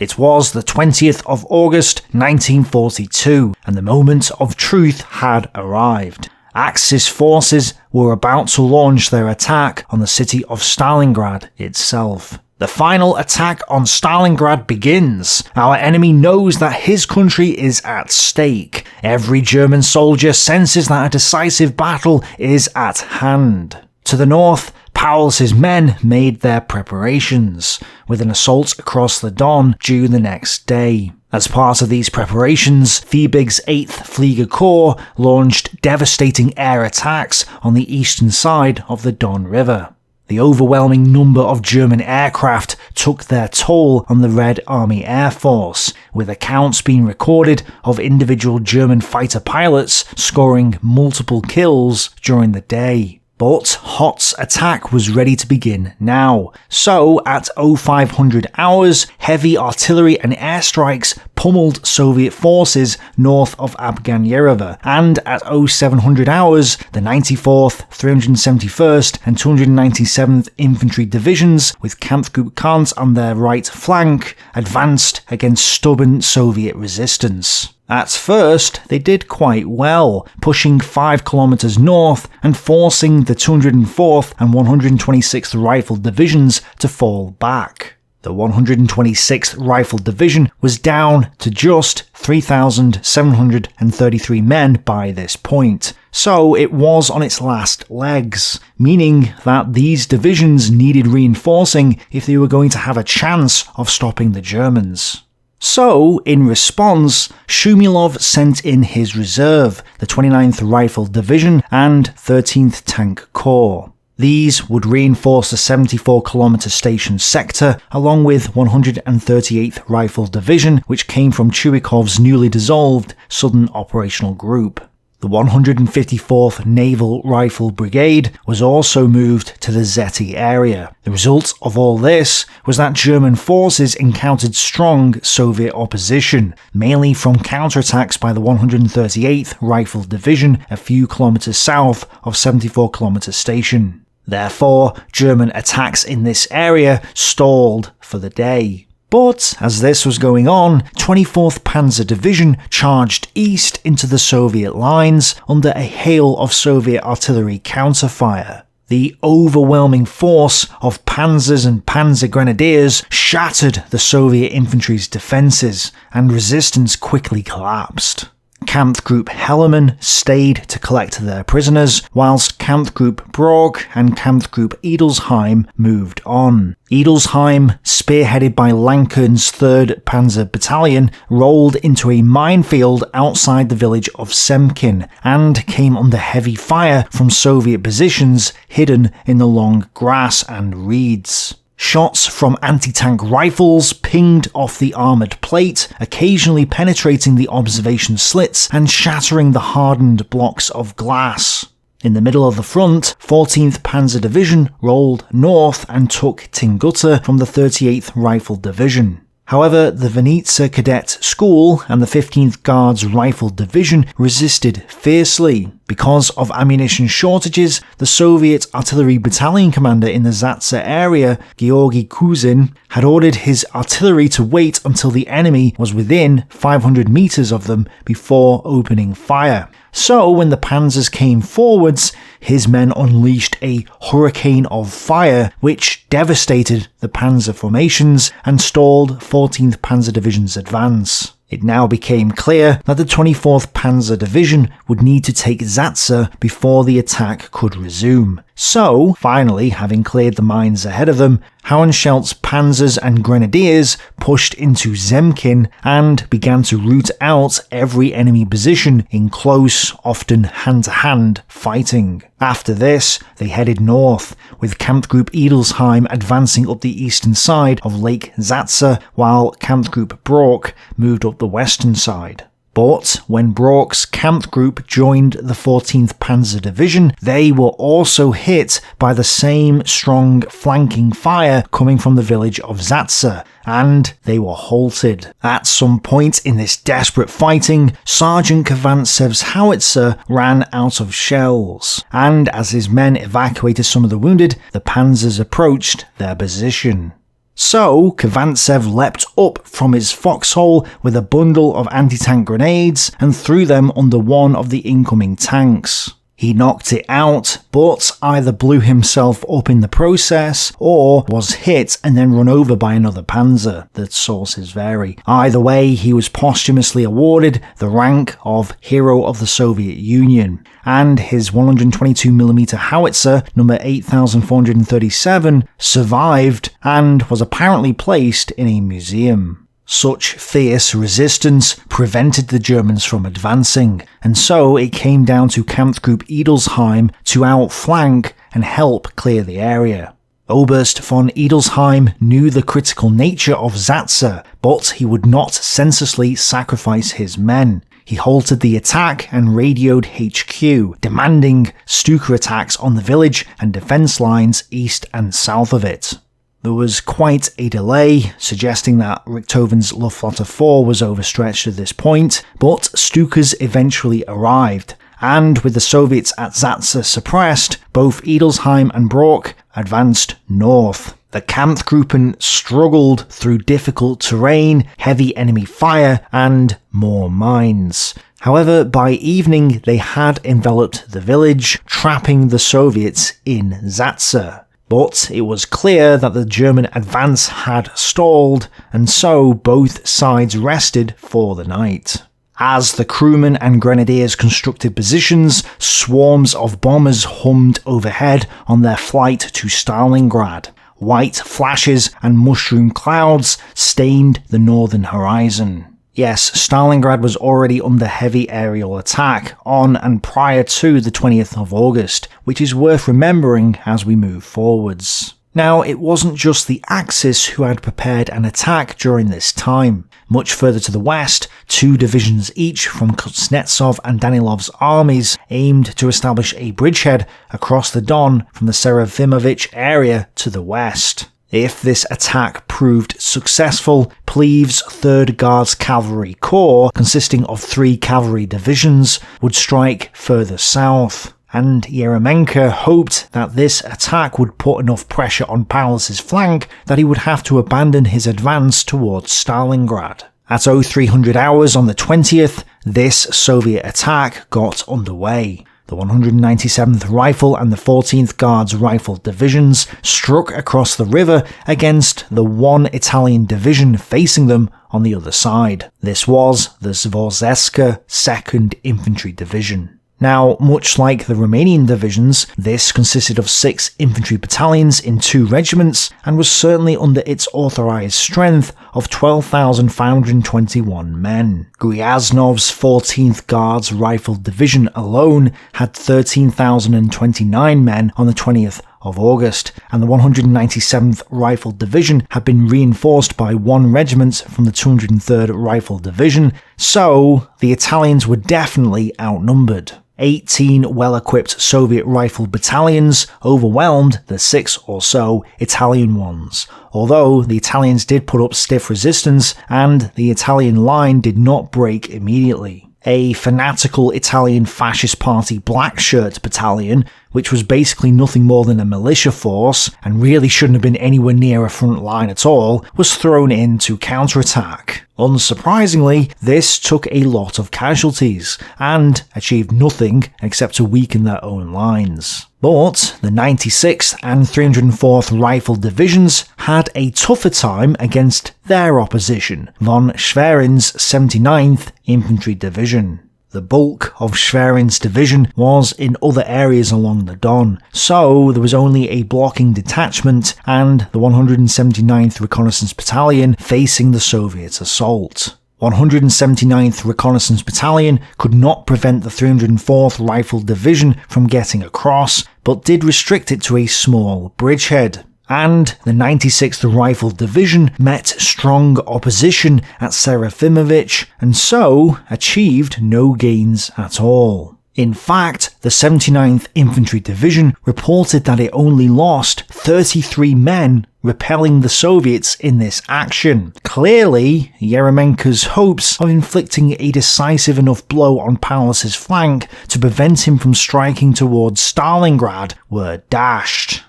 It was the 20th of August 1942, and the moment of truth had arrived. Axis forces were about to launch their attack on the city of Stalingrad itself. The final attack on Stalingrad begins. Our enemy knows that his country is at stake. Every German soldier senses that a decisive battle is at hand. To the north, Paulus's men made their preparations, with an assault across the Don due the next day. As part of these preparations, Fiebig's 8th Flieger Corps launched devastating air attacks on the eastern side of the Don River. The overwhelming number of German aircraft took their toll on the Red Army Air Force, with accounts being recorded of individual German fighter pilots scoring multiple kills during the day. But Hoth's attack was ready to begin now. So, at 0500 hours, heavy artillery and airstrikes pummeled Soviet forces north of Abganyerovo, and at 0700 hours, the 94th, 371st and 297th Infantry Divisions, with Kampfgruppe Kant on their right flank, advanced against stubborn Soviet resistance. At first, they did quite well, pushing 5 kilometers north and forcing the 204th and 126th Rifle Divisions to fall back. The 126th Rifle Division was down to just 3,733 men by this point, so it was on its last legs, meaning that these divisions needed reinforcing if they were going to have a chance of stopping the Germans. So, in response, Shumilov sent in his reserve, the 29th Rifle Division and 13th Tank Corps. These would reinforce the 74-kilometer station sector, along with 138th Rifle Division, which came from Chuikov's newly dissolved Southern Operational Group. The 154th Naval Rifle Brigade was also moved to the Zeti area. The result of all this was that German forces encountered strong Soviet opposition, mainly from counterattacks by the 138th Rifle Division a few kilometers south of 74-kilometer station. Therefore, German attacks in this area stalled for the day. But, as this was going on, 24th Panzer Division charged east into the Soviet lines under a hail of Soviet artillery counterfire. The overwhelming force of panzers and panzer grenadiers shattered the Soviet infantry's defences, and resistance quickly collapsed. Kampfgruppe Hellermann stayed to collect their prisoners, whilst Kampfgruppe Brock and Kampfgruppe Edelsheim moved on. Edelsheim, spearheaded by Lanken's 3rd Panzer Battalion, rolled into a minefield outside the village of Semkin and came under heavy fire from Soviet positions hidden in the long grass and reeds. Shots from anti-tank rifles pinged off the armoured plate, occasionally penetrating the observation slits and shattering the hardened blocks of glass. In the middle of the front, 14th Panzer Division rolled north and took Tinguta from the 38th Rifle Division. However, the Vinnitsa Cadet School and the 15th Guards Rifle Division resisted fiercely. Because of ammunition shortages, the Soviet artillery battalion commander in the Zatsa area, Georgy Kuzin, had ordered his artillery to wait until the enemy was within 500 meters of them before opening fire. So, when the panzers came forwards, his men unleashed a hurricane of fire which devastated the panzer formations and stalled 14th Panzer Division's advance. It now became clear that the 24th Panzer Division would need to take Zatsa before the attack could resume. So, finally, having cleared the mines ahead of them, Hohenschildt's panzers and grenadiers pushed into Zemkin and began to root out every enemy position in close, often hand-to-hand fighting. After this, they headed north, with Kampfgruppe Edelsheim advancing up the eastern side of Lake Zatsa, while Kampfgruppe Brock moved up the western side. But when Brock's Kampfgruppe joined the 14th Panzer Division, they were also hit by the same strong flanking fire coming from the village of Zatsa, and they were halted. At some point in this desperate fighting, Sergeant Kavantsev's howitzer ran out of shells, and as his men evacuated some of the wounded, the panzers approached their position. So Kvantsev leapt up from his foxhole with a bundle of anti-tank grenades and threw them under one of the incoming tanks. He knocked it out, but either blew himself up in the process, or was hit and then run over by another panzer. The sources vary. Either way, he was posthumously awarded the rank of Hero of the Soviet Union, and his 122mm howitzer, number 8437, survived and was apparently placed in a museum. Such fierce resistance prevented the Germans from advancing, and so it came down to Kampfgruppe Edelsheim to outflank and help clear the area. Oberst von Edelsheim knew the critical nature of Zatsa, but he would not senselessly sacrifice his men. He halted the attack and radioed HQ, demanding Stuka attacks on the village and defence lines east and south of it. There was quite a delay, suggesting that Richthofen's Luftwaffe 4 was overstretched at this point, but Stukas eventually arrived, and with the Soviets at Zatsa suppressed, both Edelsheim and Brock advanced north. The Kampfgruppen struggled through difficult terrain, heavy enemy fire, and more mines. However, by evening they had enveloped the village, trapping the Soviets in Zatsa. But it was clear that the German advance had stalled, and so both sides rested for the night. As the crewmen and grenadiers constructed positions, swarms of bombers hummed overhead on their flight to Stalingrad. White flashes and mushroom clouds stained the northern horizon. Yes, Stalingrad was already under heavy aerial attack on and prior to the 20th of August, which is worth remembering as we move forwards. Now, it wasn't just the Axis who had prepared an attack during this time. Much further to the west, 2 divisions each from Kuznetsov and Danilov's armies aimed to establish a bridgehead across the Don from the Serafimovich area to the west. If this attack proved successful, Plev's 3rd Guards Cavalry Corps, consisting of 3 cavalry divisions, would strike further south, and Yeremenko hoped that this attack would put enough pressure on Paulus's flank that he would have to abandon his advance towards Stalingrad. At 0300 hours on the 20th, this Soviet attack got underway. The 197th Rifle and the 14th Guards Rifle Divisions struck across the river against the one Italian division facing them on the other side. This was the Zvorzeska 2nd Infantry Division. Now, much like the Romanian divisions, this consisted of 6 infantry battalions in 2 regiments and was certainly under its authorised strength of 12,521 men. Gryaznov's 14th Guards Rifle Division alone had 13,029 men on the 20th of August, and the 197th Rifle Division had been reinforced by 1 regiment from the 203rd Rifle Division, so the Italians were definitely outnumbered. 18 well-equipped Soviet rifle battalions overwhelmed the 6 or so Italian ones, although the Italians did put up stiff resistance and the Italian line did not break immediately. A fanatical Italian fascist party black shirt battalion, which was basically nothing more than a militia force and really shouldn't have been anywhere near a front line at all, was thrown in to counterattack. Unsurprisingly, this took a lot of casualties and achieved nothing except to weaken their own lines. But the 96th and 304th Rifle Divisions had a tougher time against their opposition, von Schwerin's 79th Infantry Division. The bulk of Schwerin's division was in other areas along the Don, so there was only a blocking detachment and the 179th Reconnaissance Battalion facing the Soviet assault. 179th Reconnaissance Battalion could not prevent the 304th Rifle Division from getting across, but did restrict it to a small bridgehead. And the 96th Rifle Division met strong opposition at Serafimovich and so achieved no gains at all. In fact, the 79th Infantry Division reported that it only lost 33 men repelling the Soviets in this action. Clearly, Yeremenko's hopes of inflicting a decisive enough blow on Paulus's flank to prevent him from striking towards Stalingrad were dashed.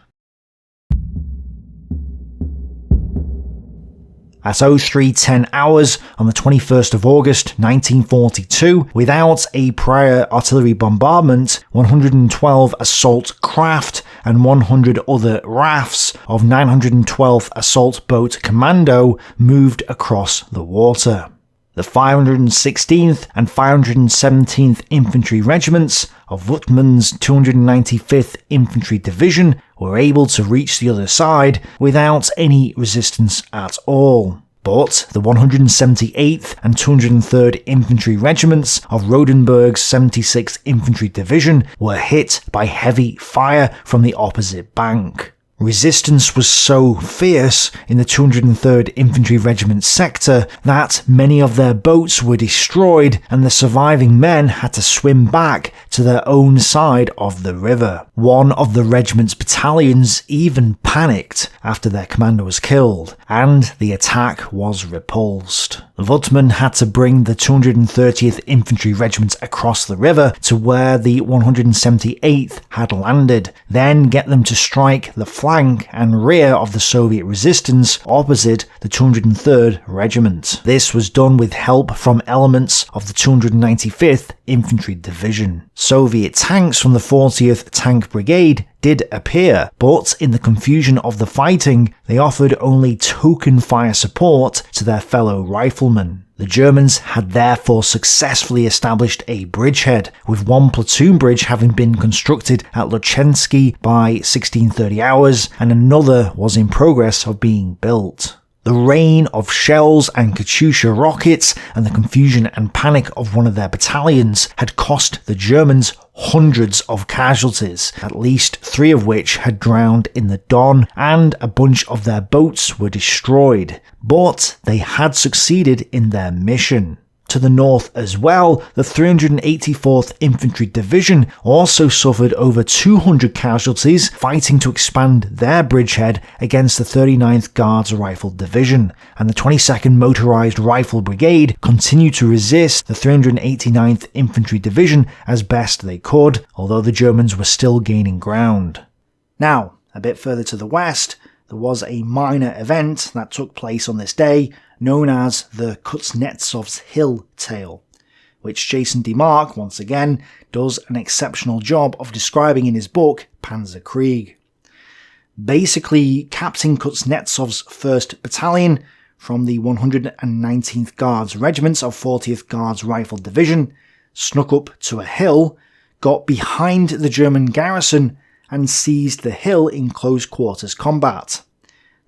At 03:10 hours on the 21st of August 1942, without a prior artillery bombardment, 112 assault craft and 100 other rafts of 912th Assault Boat Commando moved across the water. The 516th and 517th Infantry Regiments of Wuttmann's 295th Infantry Division were able to reach the other side without any resistance at all. But the 178th and 203rd Infantry Regiments of Rodenburg's 76th Infantry Division were hit by heavy fire from the opposite bank. Resistance was so fierce in the 203rd Infantry Regiment sector that many of their boats were destroyed and the surviving men had to swim back to their own side of the river. One of the regiment's battalions even panicked after their commander was killed, and the attack was repulsed. Wuttmann had to bring the 230th Infantry Regiment across the river to where the 178th had landed, then get them to strike the flank and rear of the Soviet resistance opposite the 203rd Regiment. This was done with help from elements of the 295th Infantry Division. Soviet tanks from the 40th Tank Brigade did appear, but in the confusion of the fighting, they offered only token fire support to their fellow riflemen. The Germans had therefore successfully established a bridgehead, with one platoon bridge having been constructed at Luchensky by 1630 hours, and another was in progress of being built. The rain of shells and Katyusha rockets and the confusion and panic of one of their battalions had cost the Germans hundreds of casualties, at least 3 of which had drowned in the Don, and a bunch of their boats were destroyed. But they had succeeded in their mission. To the north as well, the 384th Infantry Division also suffered over 200 casualties fighting to expand their bridgehead against the 39th Guards Rifle Division, and the 22nd Motorized Rifle Brigade continued to resist the 389th Infantry Division as best they could, although the Germans were still gaining ground. Now, a bit further to the west, there was a minor event that took place on this day, known as the Kuznetsov's Hill Tale, which Jason DeMark, once again, does an exceptional job of describing in his book Panzerkrieg. Basically, Captain Kuznetsov's 1st Battalion from the 119th Guards Regiments of 40th Guards Rifle Division snuck up to a hill, got behind the German garrison, and seized the hill in close quarters combat.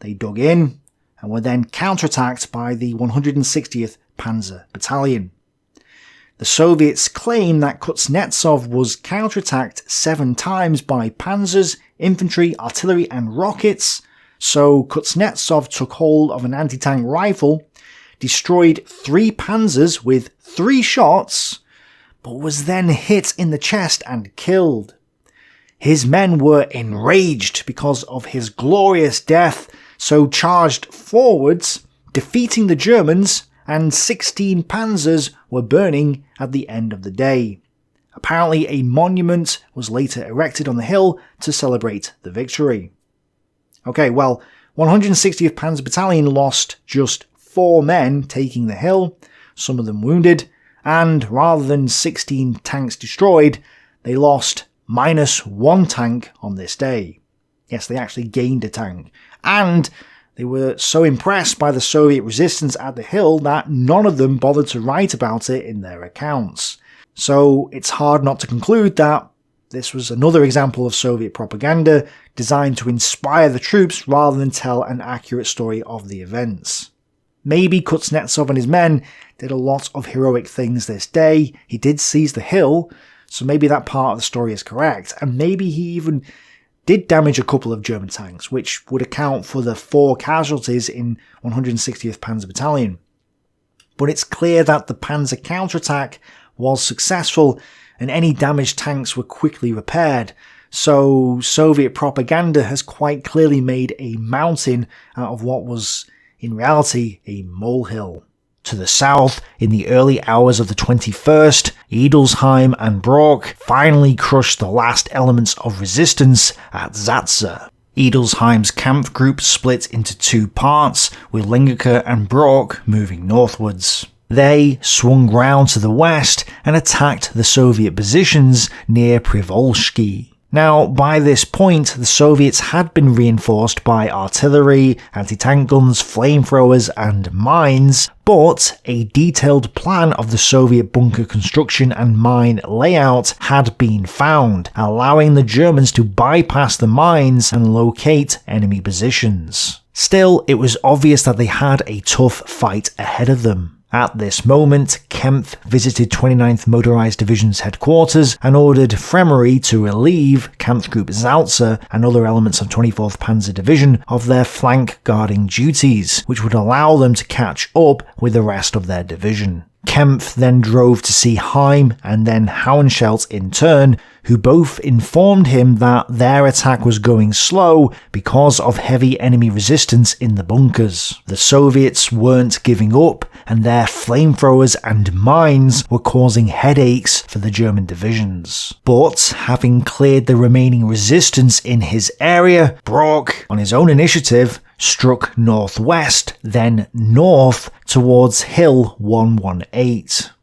They dug in, and were then counterattacked by the 160th Panzer Battalion. The Soviets claim that Kuznetsov was counterattacked 7 times by panzers, infantry, artillery and rockets, so Kuznetsov took hold of an anti-tank rifle, destroyed 3 panzers with 3 shots, but was then hit in the chest and killed. His men were enraged because of his glorious death, so charged forwards, defeating the Germans, and 16 panzers were burning at the end of the day. Apparently a monument was later erected on the hill to celebrate the victory. Okay, well, 160th Panzer Battalion lost just 4 men taking the hill, some of them wounded, and rather than 16 tanks destroyed, they lost -1 tank on this day. Yes, they actually gained a tank. And they were so impressed by the Soviet resistance at the hill that none of them bothered to write about it in their accounts. So it's hard not to conclude that this was another example of Soviet propaganda designed to inspire the troops rather than tell an accurate story of the events. Maybe Kuznetsov and his men did a lot of heroic things this day. He did seize the hill, so maybe that part of the story is correct, and maybe he even did damage a couple of German tanks, which would account for the 4 casualties in 160th Panzer Battalion. But it's clear that the Panzer counterattack was successful, and any damaged tanks were quickly repaired, so Soviet propaganda has quite clearly made a mountain out of what was, in reality, a molehill. To the south, in the early hours of the 21st, Edelsheim and Brock finally crushed the last elements of resistance at Zatsa. Edelsheim's Kampfgruppe split into two parts, with Lingerke and Brock moving northwards. They swung round to the west and attacked the Soviet positions near Privolzhsky. Now, by this point, the Soviets had been reinforced by artillery, anti-tank guns, flamethrowers, and mines, but a detailed plan of the Soviet bunker construction and mine layout had been found, allowing the Germans to bypass the mines and locate enemy positions. Still, it was obvious that they had a tough fight ahead of them. At this moment, Kempf visited 29th Motorized Division's headquarters and ordered Fremery to relieve Kampfgruppe Salza and other elements of 24th Panzer Division of their flank guarding duties, which would allow them to catch up with the rest of their division. Kempf then drove to see Heim and then Hauenschelt in turn, who both informed him that their attack was going slow because of heavy enemy resistance in the bunkers. The Soviets weren't giving up, and their flamethrowers and mines were causing headaches for the German divisions. But having cleared the remaining resistance in his area, Brock, on his own initiative, struck northwest, then north towards Hill 118.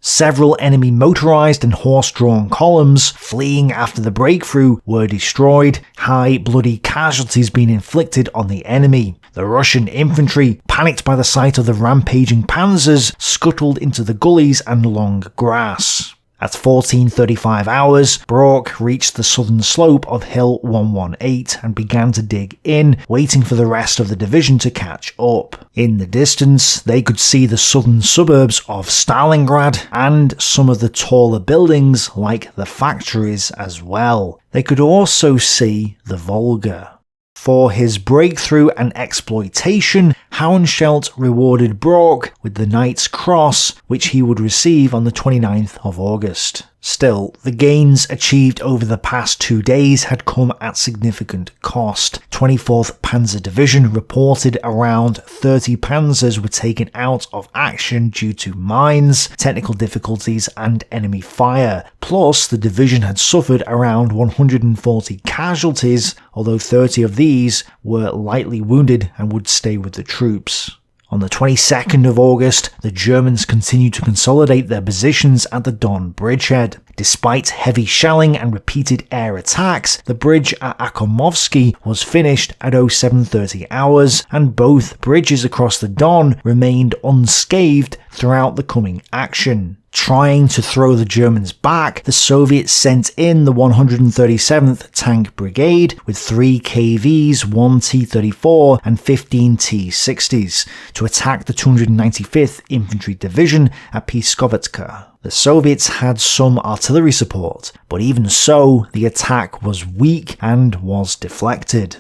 Several enemy motorized and horse-drawn columns fleeing after the breakthrough were destroyed, high bloody casualties being inflicted on the enemy. The Russian infantry, panicked by the sight of the rampaging panzers, scuttled into the gullies and long grass. At 14:35 hours, Brock reached the southern slope of Hill 118 and began to dig in, waiting for the rest of the division to catch up. In the distance, they could see the southern suburbs of Stalingrad and some of the taller buildings like the factories as well. They could also see the Volga. For his breakthrough and exploitation, Hauenschelt rewarded Brock with the Knight's Cross, which he would receive on the 29th of August. Still, the gains achieved over the past 2 days had come at significant cost. 24th Panzer Division reported around 30 panzers were taken out of action due to mines, technical difficulties and enemy fire. Plus, the division had suffered around 140 casualties, although 30 of these were lightly wounded and would stay with the troops. On the 22nd of August, the Germans continued to consolidate their positions at the Don bridgehead. Despite heavy shelling and repeated air attacks, the bridge at Akomovsky was finished at 07:30 hours, and both bridges across the Don remained unscathed throughout the coming action. Trying to throw the Germans back, the Soviets sent in the 137th Tank Brigade with 3 KVs, 1 T-34 and 15 T-60s to attack the 295th Infantry Division at Piskovetka. The Soviets had some artillery support, but even so, the attack was weak and was deflected.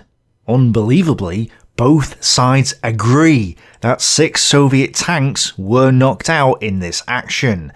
Unbelievably, both sides agree that 6 Soviet tanks were knocked out in this action.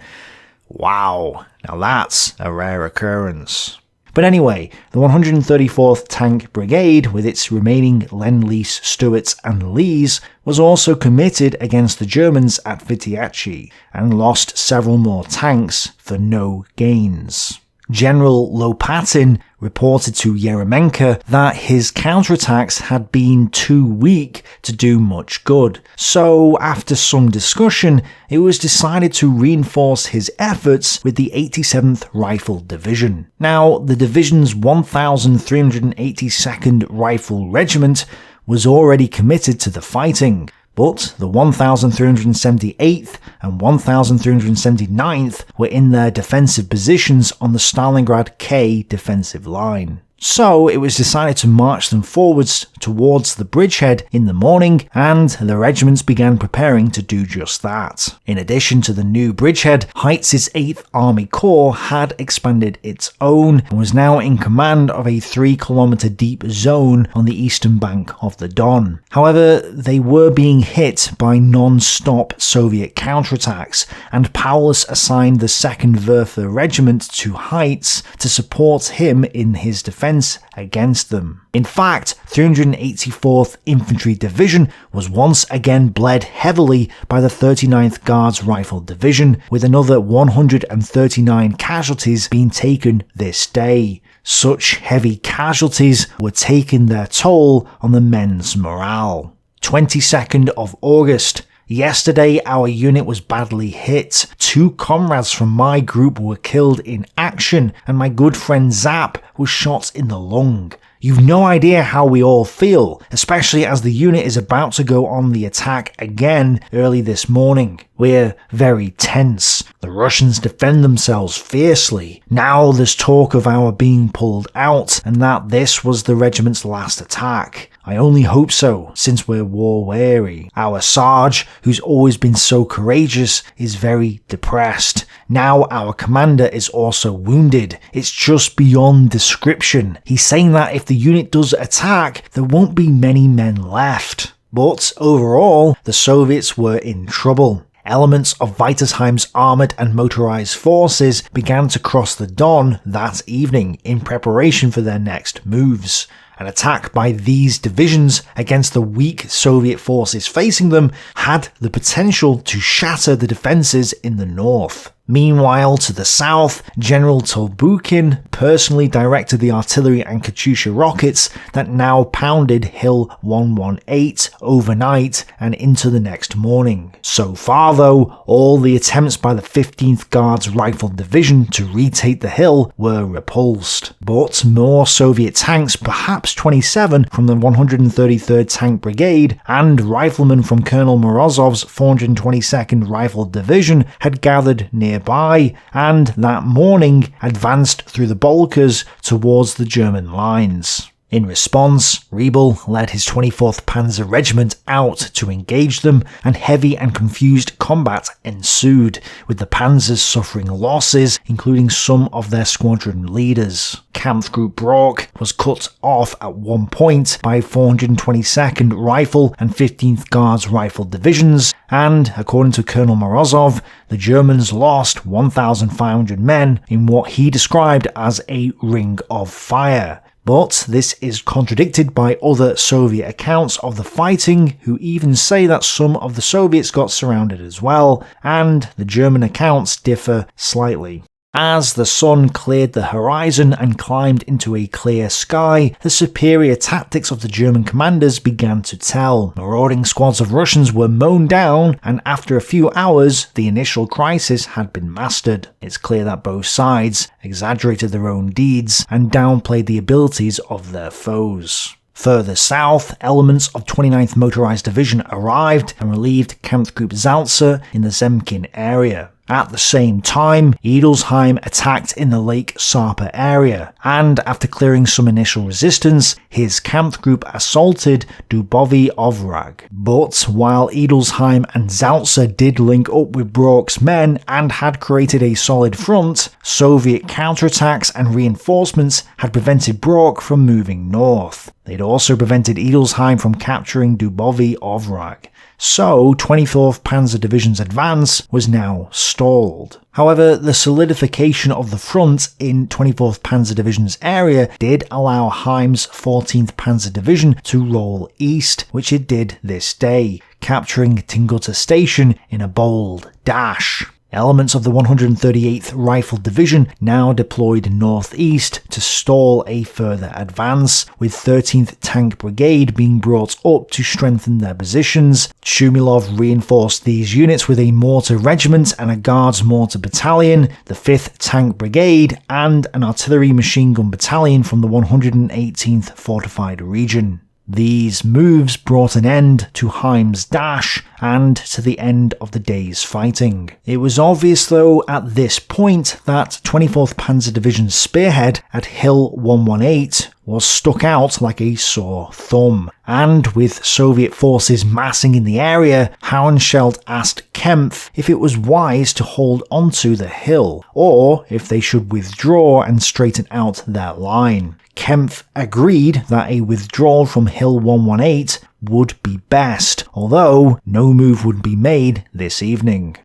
Wow, now that's a rare occurrence. But anyway, the 134th Tank Brigade, with its remaining Lend-Lease, Stuarts and Lees, was also committed against the Germans at Vitiachi, and lost several more tanks for no gains. General Lopatin reported to Yeremenko that his counterattacks had been too weak to do much good, so after some discussion, it was decided to reinforce his efforts with the 87th Rifle Division. Now, the division's 1382nd Rifle Regiment was already committed to the fighting, but the 1378th and 1379th were in their defensive positions on the Stalingrad K defensive line. So it was decided to march them forwards towards the bridgehead in the morning, and the regiments began preparing to do just that. In addition to the new bridgehead, Heitz's 8th Army Corps had expanded its own and was now in command of a 3-kilometer deep zone on the eastern bank of the Don. However, they were being hit by non-stop Soviet counterattacks, and Paulus assigned the 2nd Werfer Regiment to Heitz to support him in his defense against them. In fact, 384th Infantry Division was once again bled heavily by the 39th Guards Rifle Division, with another 139 casualties being taken this day. Such heavy casualties were taking their toll on the men's morale. 22nd of August. Yesterday our unit was badly hit. 2 comrades from my group were killed in action and my good friend Zap was shot in the lung. You've no idea how we all feel, especially as the unit is about to go on the attack again early this morning. We're very tense. The Russians defend themselves fiercely. Now there's talk of our being pulled out and that this was the regiment's last attack. I only hope so, since we're war-weary. Our Sarge, who's always been so courageous, is very depressed. Now our commander is also wounded. It's just beyond description. He's saying that if the unit does attack, there won't be many men left. But overall, the Soviets were in trouble. Elements of Weitersheim's armoured and motorised forces began to cross the Don that evening in preparation for their next moves. An attack by these divisions against the weak Soviet forces facing them had the potential to shatter the defences in the north. Meanwhile, to the south, General Tolbukin personally directed the artillery and Katyusha rockets that now pounded Hill 118 overnight and into the next morning. So far though, all the attempts by the 15th Guards Rifle Division to retake the hill were repulsed. But more Soviet tanks, perhaps 27 from the 133rd Tank Brigade, and riflemen from Colonel Morozov's 422nd Rifle Division had gathered nearby, and that morning advanced through the Balkars towards the German lines. In response, Riebel led his 24th Panzer Regiment out to engage them, and heavy and confused combat ensued, with the panzers suffering losses, including some of their squadron leaders. Kampfgruppe Brock was cut off at one point by 422nd Rifle and 15th Guards Rifle Divisions, and, according to Colonel Morozov, the Germans lost 1,500 men in what he described as a ring of fire. But this is contradicted by other Soviet accounts of the fighting, who even say that some of the Soviets got surrounded as well, and the German accounts differ slightly. As the sun cleared the horizon and climbed into a clear sky, the superior tactics of the German commanders began to tell. Marauding squads of Russians were mown down, and after a few hours, the initial crisis had been mastered. It's clear that both sides exaggerated their own deeds and downplayed the abilities of their foes. Further south, elements of 29th Motorized Division arrived and relieved Kampfgruppe Salza in the Zemkin area. At the same time, Edelsheim attacked in the Lake Sarpa area, and after clearing some initial resistance, his Kampfgruppe assaulted Dubovy Ovrag. But while Edelsheim and Salza did link up with Brock's men and had created a solid front, Soviet counterattacks and reinforcements had prevented Brock from moving north. They'd also prevented Edelsheim from capturing Dubovy Ovrag. So 24th Panzer Division's advance was now stalled. However, the solidification of the front in 24th Panzer Division's area did allow Heim's 14th Panzer Division to roll east, which it did this day, capturing Tinguta Station in a bold dash. Elements of the 138th Rifle Division now deployed northeast to stall a further advance, with 13th Tank Brigade being brought up to strengthen their positions. Shumilov reinforced these units with a mortar regiment and a Guards mortar battalion, the 5th Tank Brigade, and an artillery machine gun battalion from the 118th Fortified Region. These moves brought an end to Heim's dash and to the end of the day's fighting. It was obvious though at this point that 24th Panzer Division's spearhead at Hill 118 was stuck out like a sore thumb, and with Soviet forces massing in the area, Hauenschelt asked Kempf if it was wise to hold onto the hill, or if they should withdraw and straighten out their line. Kempf agreed that a withdrawal from Hill 118 would be best, although no move would be made this evening.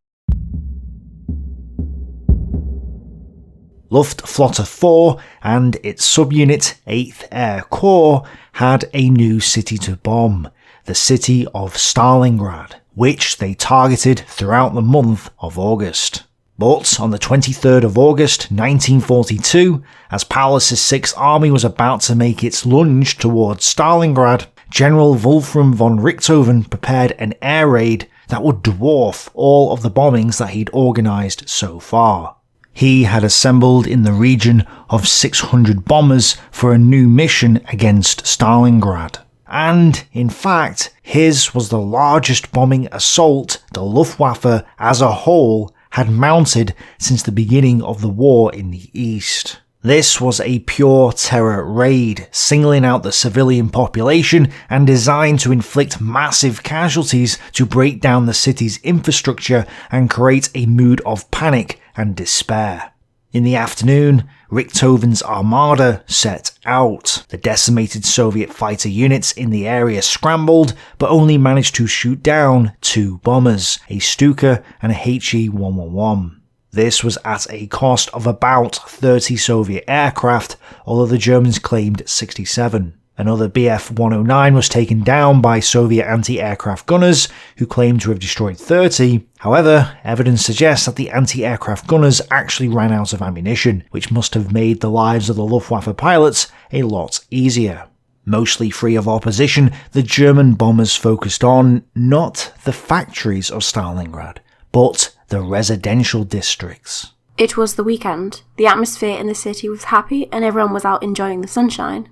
Luftflotte 4 and its subunit 8th Air Corps had a new city to bomb, the city of Stalingrad, which they targeted throughout the month of August. But on the 23rd of August 1942, as Paulus's Sixth Army was about to make its lunge towards Stalingrad, General Wolfram von Richthofen prepared an air raid that would dwarf all of the bombings that he'd organised so far. He had assembled in the region of 600 bombers for a new mission against Stalingrad. And, in fact, his was the largest bombing assault the Luftwaffe as a whole had mounted since the beginning of the war in the East. This was a pure terror raid, singling out the civilian population and designed to inflict massive casualties to break down the city's infrastructure and create a mood of panic and despair. In the afternoon, Richthofen's armada set out. The decimated Soviet fighter units in the area scrambled, but only managed to shoot down 2 bombers, a Stuka and a HE-111. This was at a cost of about 30 Soviet aircraft, although the Germans claimed 67. Another Bf-109 was taken down by Soviet anti-aircraft gunners, who claimed to have destroyed 30. However, evidence suggests that the anti-aircraft gunners actually ran out of ammunition, which must have made the lives of the Luftwaffe pilots a lot easier. Mostly free of opposition, the German bombers focused on not the factories of Stalingrad, but the residential districts. It was the weekend. The atmosphere in the city was happy and everyone was out enjoying the sunshine.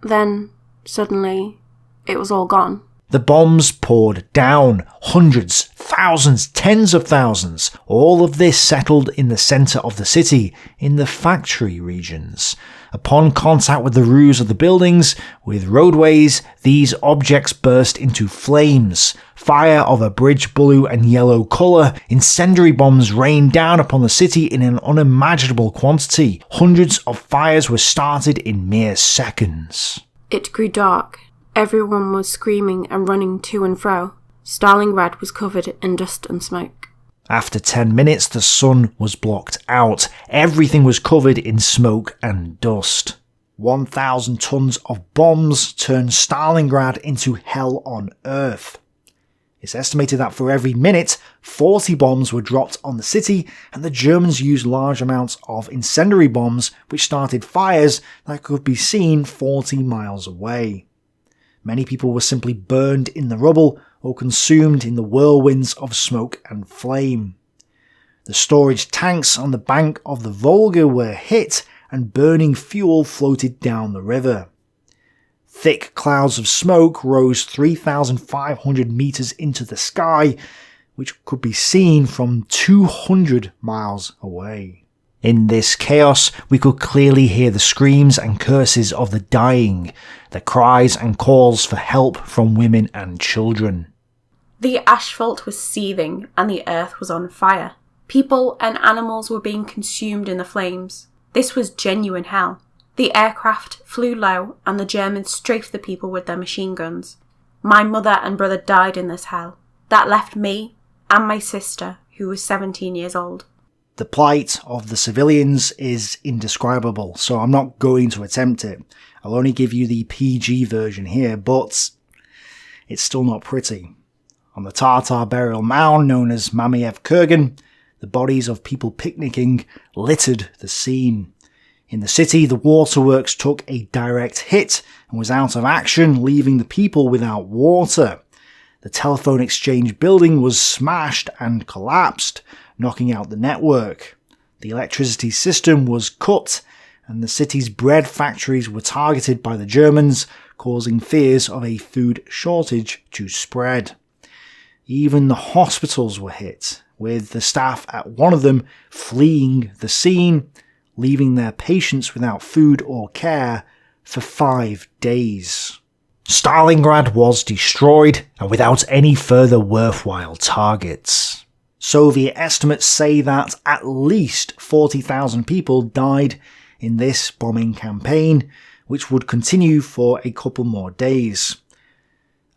Then, suddenly, it was all gone. The bombs poured down. Hundreds, thousands, tens of thousands. All of this settled in the centre of the city, in the factory regions. Upon contact with the roofs of the buildings, with roadways, these objects burst into flames. Fire of a bridge blue and yellow colour, incendiary bombs rained down upon the city in an unimaginable quantity. Hundreds of fires were started in mere seconds. It grew dark. Everyone was screaming and running to and fro. Stalingrad was covered in dust and smoke. After 10 minutes, the sun was blocked out. Everything was covered in smoke and dust. 1,000 tons of bombs turned Stalingrad into hell on earth. It's estimated that for every minute, 40 bombs were dropped on the city, and the Germans used large amounts of incendiary bombs, which started fires that could be seen 40 miles away. Many people were simply burned in the rubble or consumed in the whirlwinds of smoke and flame. The storage tanks on the bank of the Volga were hit, and burning fuel floated down the river. Thick clouds of smoke rose 3,500 meters into the sky, which could be seen from 200 miles away. In this chaos, we could clearly hear the screams and curses of the dying, the cries and calls for help from women and children. The asphalt was seething and the earth was on fire. People and animals were being consumed in the flames. This was genuine hell. The aircraft flew low and the Germans strafed the people with their machine guns. My mother and brother died in this hell. That left me and my sister, who was 17 years old. The plight of the civilians is indescribable, so I'm not going to attempt it. I'll only give you the PG version here, but it's still not pretty. On the Tatar burial mound known as Mamayev Kurgan, the bodies of people picnicking littered the scene. In the city, the waterworks took a direct hit and was out of action, leaving the people without water. The telephone exchange building was smashed and collapsed, knocking out the network. The electricity system was cut, and the city's bread factories were targeted by the Germans, causing fears of a food shortage to spread. Even the hospitals were hit, with the staff at one of them fleeing the scene, leaving their patients without food or care for 5 days. Stalingrad was destroyed, and without any further worthwhile targets. Soviet estimates say that at least 40,000 people died in this bombing campaign, which would continue for a couple more days.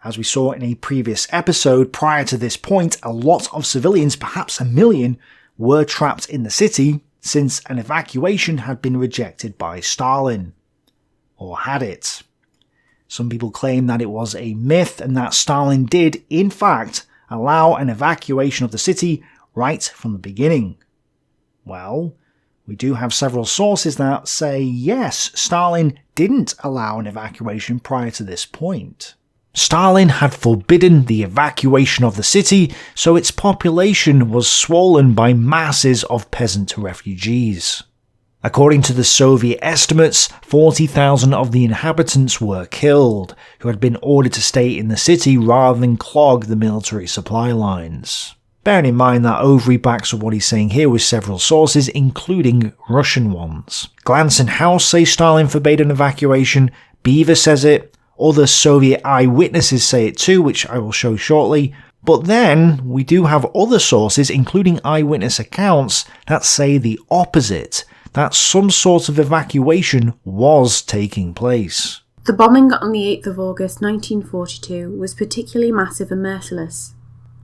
As we saw in a previous episode, prior to this point, a lot of civilians, perhaps 1 million, were trapped in the city since an evacuation had been rejected by Stalin. Or had it? Some people claim that it was a myth and that Stalin did, in fact, allow an evacuation of the city right from the beginning. Well, we do have several sources that say yes, Stalin didn't allow an evacuation prior to this point. Stalin had forbidden the evacuation of the city, so its population was swollen by masses of peasant refugees. According to the Soviet estimates, 40,000 of the inhabitants were killed, who had been ordered to stay in the city rather than clog the military supply lines. Bearing in mind that Overy backs up what he's saying here with several sources, including Russian ones. Glantz and House say Stalin forbade an evacuation, Beaver says it, other Soviet eyewitnesses say it too, which I will show shortly. But then, we do have other sources, including eyewitness accounts, that say the opposite, that some sort of evacuation was taking place. The bombing on the 8th of August 1942 was particularly massive and merciless.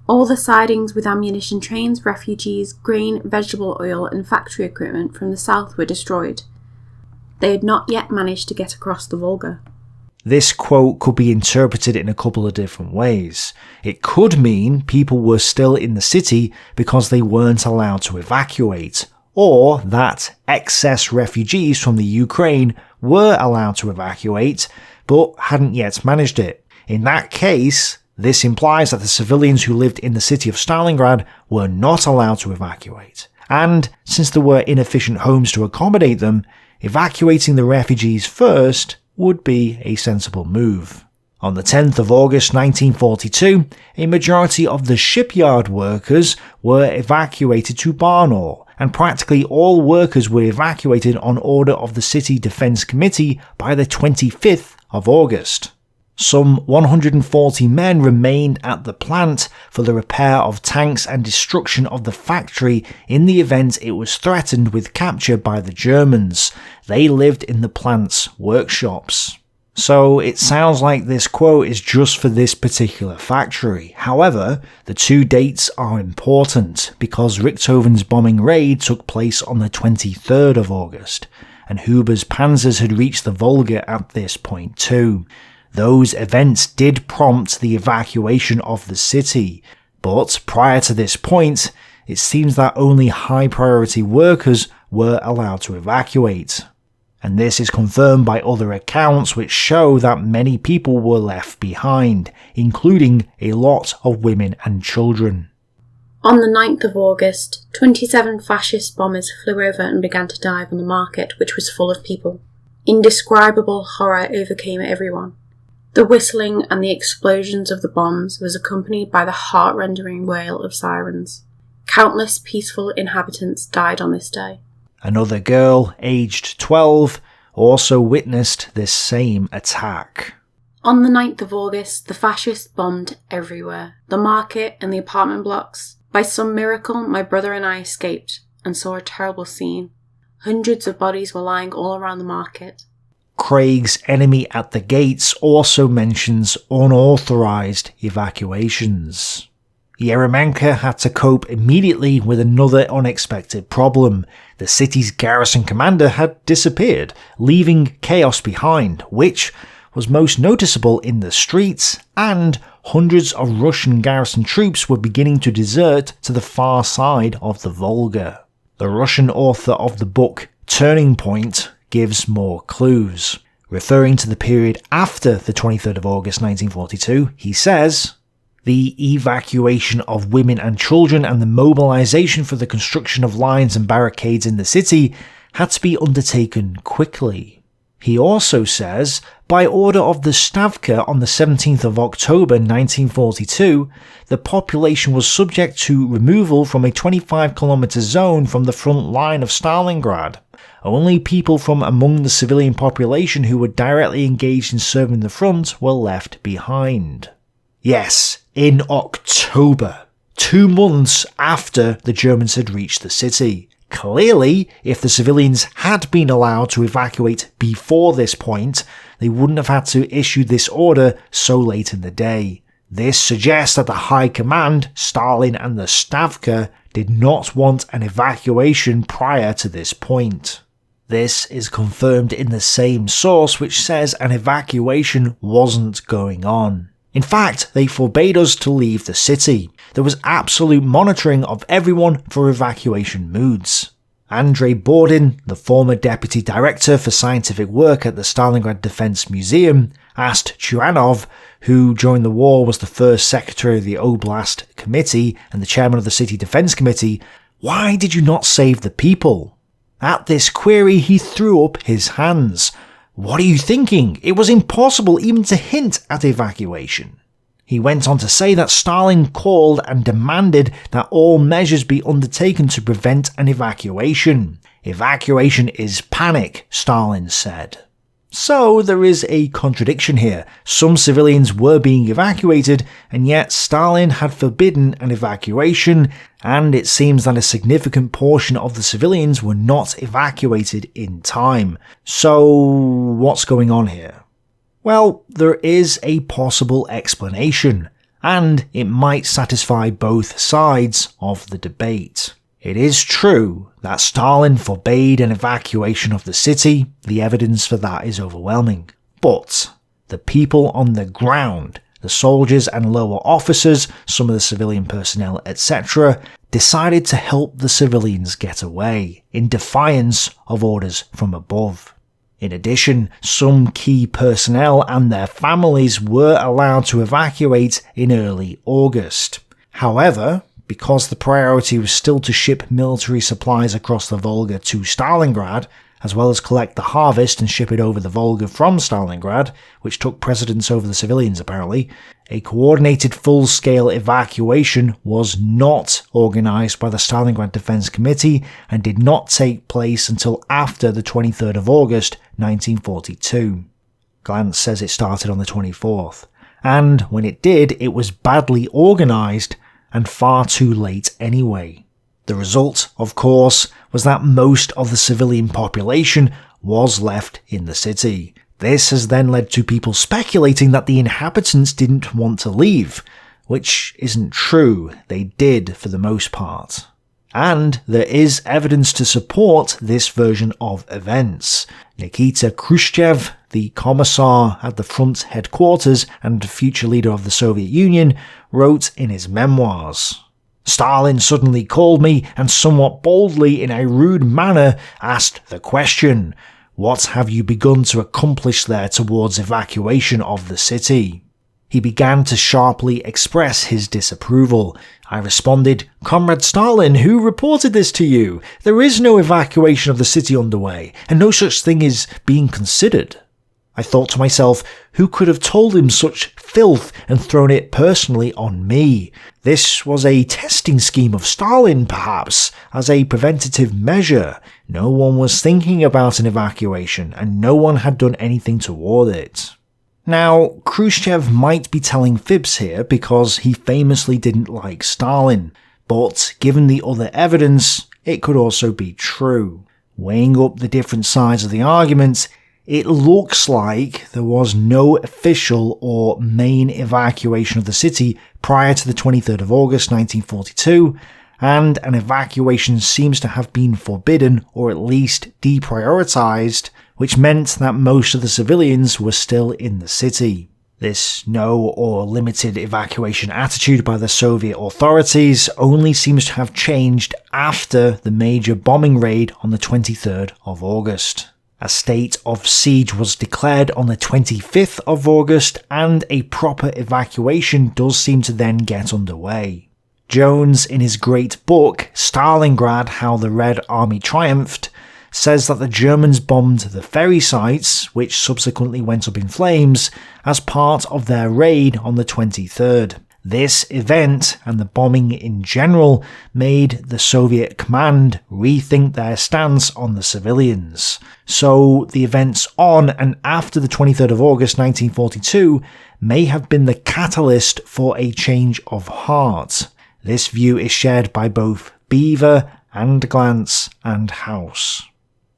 All the sidings with ammunition trains, refugees, grain, vegetable oil and factory equipment from the south were destroyed. They had not yet managed to get across the Volga. This quote could be interpreted in a couple of different ways. It could mean people were still in the city because they weren't allowed to evacuate, or that excess refugees from the Ukraine were allowed to evacuate, but hadn't yet managed it. In that case, this implies that the civilians who lived in the city of Stalingrad were not allowed to evacuate. And since there were inefficient homes to accommodate them, evacuating the refugees first would be a sensible move. On the 10th of August 1942, a majority of the shipyard workers were evacuated to Barnaul, and practically all workers were evacuated on order of the City Defence Committee by the 25th of August. Some 140 men remained at the plant for the repair of tanks and destruction of the factory in the event it was threatened with capture by the Germans. They lived in the plant's workshops. So it sounds like this quote is just for this particular factory. However, the two dates are important because Richthofen's bombing raid took place on the 23rd of August, and Huber's panzers had reached the Volga at this point too. Those events did prompt the evacuation of the city, but prior to this point, it seems that only high-priority workers were allowed to evacuate. And this is confirmed by other accounts which show that many people were left behind, including a lot of women and children. On the 9th of August, 27 fascist bombers flew over and began to dive on the market, which was full of people. Indescribable horror overcame everyone. The whistling and the explosions of the bombs was accompanied by the heart-rending wail of sirens. Countless peaceful inhabitants died on this day. Another girl, aged 12, also witnessed this same attack. On the 9th of August, the fascists bombed everywhere. The market and the apartment blocks. By some miracle, my brother and I escaped and saw a terrible scene. Hundreds of bodies were lying all around the market. Craig's Enemy at the Gates also mentions unauthorized evacuations. Yeremenko had to cope immediately with another unexpected problem. The city's garrison commander had disappeared, leaving chaos behind, which was most noticeable in the streets, and hundreds of Russian garrison troops were beginning to desert to the far side of the Volga. The Russian author of the book Turning Point gives more clues. Referring to the period after the 23rd of August 1942, he says, "The evacuation of women and children and the mobilization for the construction of lines and barricades in the city had to be undertaken quickly." He also says, by order of the Stavka on the 17th of October 1942, the population was subject to removal from a 25-kilometer zone from the front line of Stalingrad. Only people from among the civilian population who were directly engaged in serving the front were left behind. Yes, in October, 2 months after the Germans had reached the city. Clearly, if the civilians had been allowed to evacuate before this point, they wouldn't have had to issue this order so late in the day. This suggests that the High Command, Stalin and the Stavka, did not want an evacuation prior to this point. This is confirmed in the same source which says an evacuation wasn't going on. In fact, they forbade us to leave the city. There was absolute monitoring of everyone for evacuation moods. Andrei Bordin, the former deputy director for scientific work at the Stalingrad Defense Museum, asked Churanov, who during the war was the first secretary of the Oblast Committee and the chairman of the City Defense Committee, "Why did you not save the people?" At this query, he threw up his hands. "What are you thinking? It was impossible even to hint at evacuation." He went on to say that Stalin called and demanded that all measures be undertaken to prevent an evacuation. "Evacuation is panic," Stalin said. So there is a contradiction here. Some civilians were being evacuated, and yet Stalin had forbidden an evacuation, and it seems that a significant portion of the civilians were not evacuated in time. So what's going on here? Well, there is a possible explanation, and it might satisfy both sides of the debate. It is true that Stalin forbade an evacuation of the city, the evidence for that is overwhelming. But the people on the ground, the soldiers and lower officers, some of the civilian personnel, etc., decided to help the civilians get away, in defiance of orders from above. In addition, some key personnel and their families were allowed to evacuate in early August. However, because the priority was still to ship military supplies across the Volga to Stalingrad, as well as collect the harvest and ship it over the Volga from Stalingrad, which took precedence over the civilians apparently, a coordinated full-scale evacuation was not organised by the Stalingrad Defense Committee and did not take place until after the 23rd of August 1942. Glantz says it started on the 24th. And when it did, it was badly organised and far too late anyway. The result, of course, was that most of the civilian population was left in the city. This has then led to people speculating that the inhabitants didn't want to leave, which isn't true, they did for the most part. And there is evidence to support this version of events. Nikita Khrushchev, the commissar at the front headquarters and future leader of the Soviet Union, wrote in his memoirs, "Stalin suddenly called me and somewhat boldly in a rude manner asked the question, 'What have you begun to accomplish there towards evacuation of the city?' He began to sharply express his disapproval. I responded, 'Comrade Stalin, who reported this to you? There is no evacuation of the city underway, and no such thing is being considered.' I thought to myself, who could have told him such filth and thrown it personally on me? This was a testing scheme of Stalin, perhaps, as a preventative measure. No one was thinking about an evacuation, and no one had done anything toward it." Now, Khrushchev might be telling fibs here because he famously didn't like Stalin, but given the other evidence, it could also be true. Weighing up the different sides of the argument, it looks like there was no official or main evacuation of the city prior to the 23rd of August 1942, and an evacuation seems to have been forbidden or at least deprioritized, which meant that most of the civilians were still in the city. This no or limited evacuation attitude by the Soviet authorities only seems to have changed after the major bombing raid on the 23rd of August. A state of siege was declared on the 25th of August, and a proper evacuation does seem to then get underway. Jones, in his great book, Stalingrad: How the Red Army Triumphed, says that the Germans bombed the ferry sites, which subsequently went up in flames, as part of their raid on the 23rd. This event, and the bombing in general, made the Soviet command rethink their stance on the civilians. So the events on and after the 23rd of August 1942 may have been the catalyst for a change of heart. This view is shared by both Beaver and Glantz and House.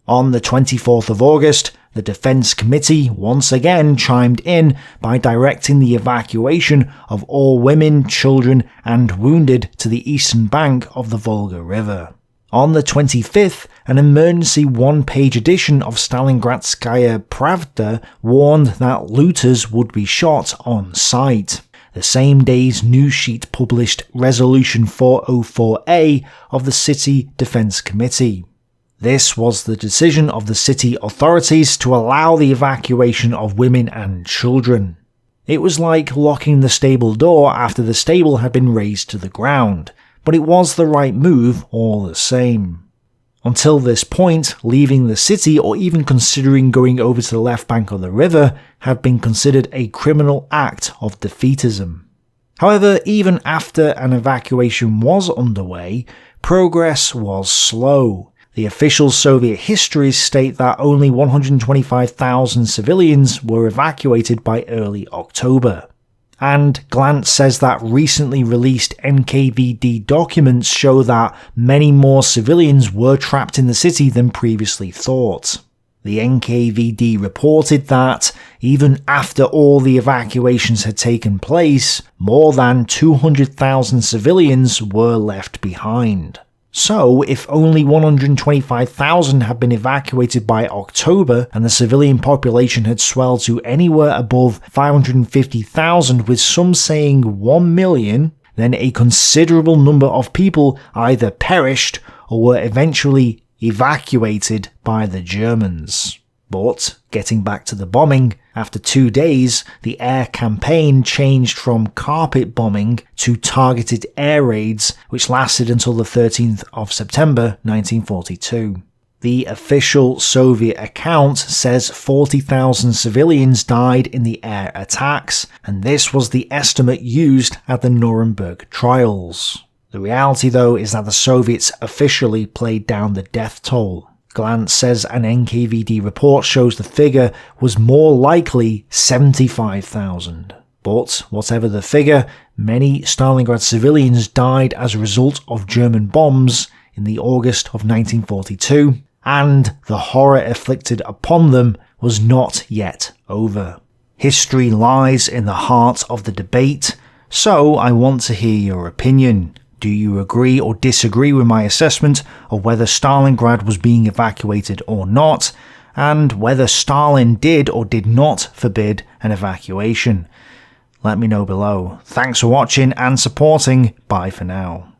On the 24th of August, the Defense Committee once again chimed in by directing the evacuation of all women, children and wounded to the eastern bank of the Volga River. On the 25th, an emergency one-page edition of Stalingradskaya Pravda warned that looters would be shot on sight. The same day's news sheet published Resolution 404A of the City Defense Committee. This was the decision of the city authorities to allow the evacuation of women and children. It was like locking the stable door after the stable had been razed to the ground, but it was the right move all the same. Until this point, leaving the city or even considering going over to the left bank of the river had been considered a criminal act of defeatism. However, even after an evacuation was underway, progress was slow. The official Soviet histories state that only 125,000 civilians were evacuated by early October. And Glantz says that recently released NKVD documents show that many more civilians were trapped in the city than previously thought. The NKVD reported that, even after all the evacuations had taken place, more than 200,000 civilians were left behind. So, if only 125,000 had been evacuated by October and the civilian population had swelled to anywhere above 550,000, with some saying 1 million, then a considerable number of people either perished or were eventually evacuated by the Germans. But, getting back to the bombing, after 2 days, the air campaign changed from carpet bombing to targeted air raids, which lasted until the 13th of September 1942. The official Soviet account says 40,000 civilians died in the air attacks, and this was the estimate used at the Nuremberg trials. The reality, though, is that the Soviets officially played down the death toll. Glantz says an NKVD report shows the figure was more likely 75,000. But whatever the figure, many Stalingrad civilians died as a result of German bombs in the August of 1942, and the horror inflicted upon them was not yet over. History lies in the heart of the debate, so I want to hear your opinion. Do you agree or disagree with my assessment of whether Stalingrad was being evacuated or not, and whether Stalin did or did not forbid an evacuation? Let me know below. Thanks for watching and supporting. Bye for now.